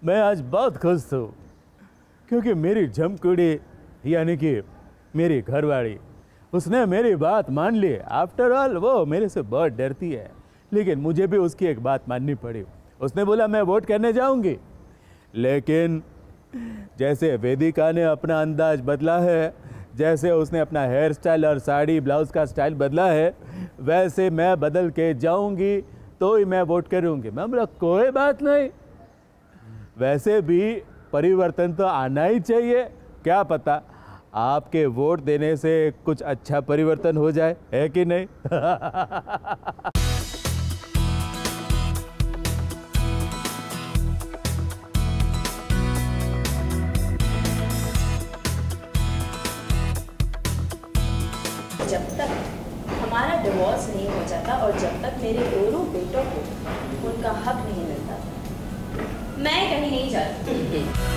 मैं आज बहुत खुश हूँ क्योंकि मेरी झमकुड़ी यानी कि मेरी घरवाली उसने मेरी बात मान ली। आफ्टर ऑल वो मेरे से बहुत डरती है, लेकिन मुझे भी उसकी एक बात माननी पड़ी। उसने बोला मैं वोट करने जाऊंगी, लेकिन जैसे वेदिका ने अपना अंदाज बदला है, जैसे उसने अपना हेयर स्टाइल और साड़ी ब्लाउज का स्टाइल बदला है, वैसे मैं बदल के जाऊंगी तो ही मैं वोट करूंगी। मैं बोला कोई बात नहीं, वैसे भी परिवर्तन तो आना ही चाहिए, क्या पता आपके वोट देने से कुछ अच्छा परिवर्तन हो जाए, है कि नहीं? जब तक हमारा डिवोर्स नहीं हो जाता और जब तक मेरे दोनों बेटों को उनका हक नहीं मिलता, मैं कहीं नहीं जाती।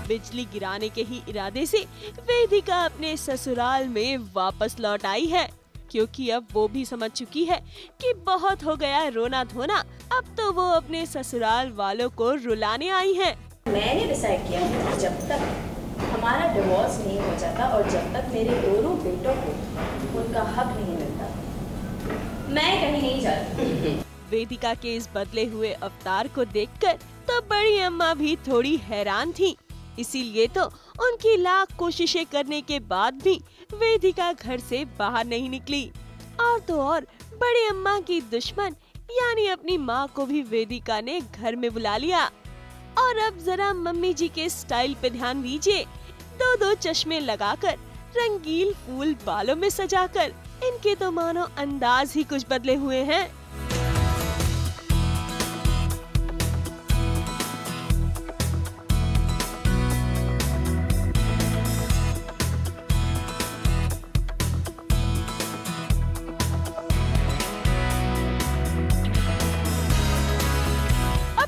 बिजली गिराने के ही इरादे से वेदिका अपने ससुराल में वापस लौट आई है, क्योंकि अब वो भी समझ चुकी है कि बहुत हो गया रोना धोना, अब तो वो अपने ससुराल वालों को रुलाने आई है। मैंने डिसाइड किया है कि जब तक हमारा डिवोर्स नहीं हो जाता और जब तक मेरे दोनों बेटों को उनका हक नहीं मिलता, मैं कहीं नहीं जाती। वेदिका के इस बदले हुए अवतार को देखकर तो बड़ी अम्मा भी थोड़ी हैरान थी। इसीलिए तो उनकी लाख कोशिशें करने के बाद भी वेदिका घर से बाहर नहीं निकली। और तो और बड़ी अम्मा की दुश्मन यानी अपनी माँ को भी वेदिका ने घर में बुला लिया। और अब जरा मम्मी जी के स्टाइल पे ध्यान दीजिए, दो दो चश्मे लगाकर, रंगीन फूल बालों में सजाकर, इनके तो मानो अंदाज ही कुछ बदले हुए हैं।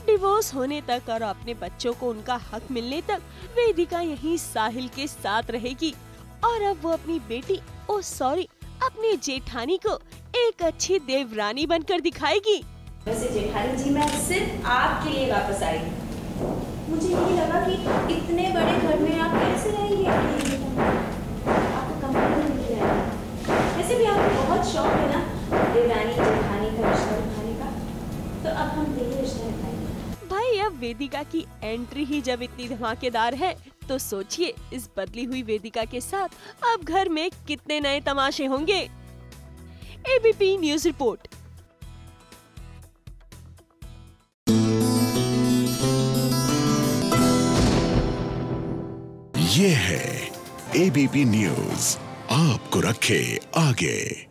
डिवोर्स होने तक और अपने बच्चों को उनका हक मिलने तक वेदिका यहीं साहिल के साथ रहेगी। और अब वो अपनी बेटी अपनी जेठानी को एक अच्छी देवरानी बनकर दिखाएगी। वैसे जेठानी जी, मैं सिर्फ आपके लिए वापस आई। मुझे नहीं लगा कि इतने बड़े घर में आप कैसे रहेंगे। आपको कमरा मिल जाएगा। वैसे भी आपको बहुत शौक है ना देवरानी जेठानी का रिश्ता निभाने का, तो अब हम यही रिश्ता निभाएंगे। भाई अब वेदिका की एंट्री ही जब इतनी धमाकेदार है, तो सोचिए इस बदली हुई वेदिका के साथ अब घर में कितने नए तमाशे होंगे। ABP news report. ये है एबीपी न्यूज, आपको रखे आगे।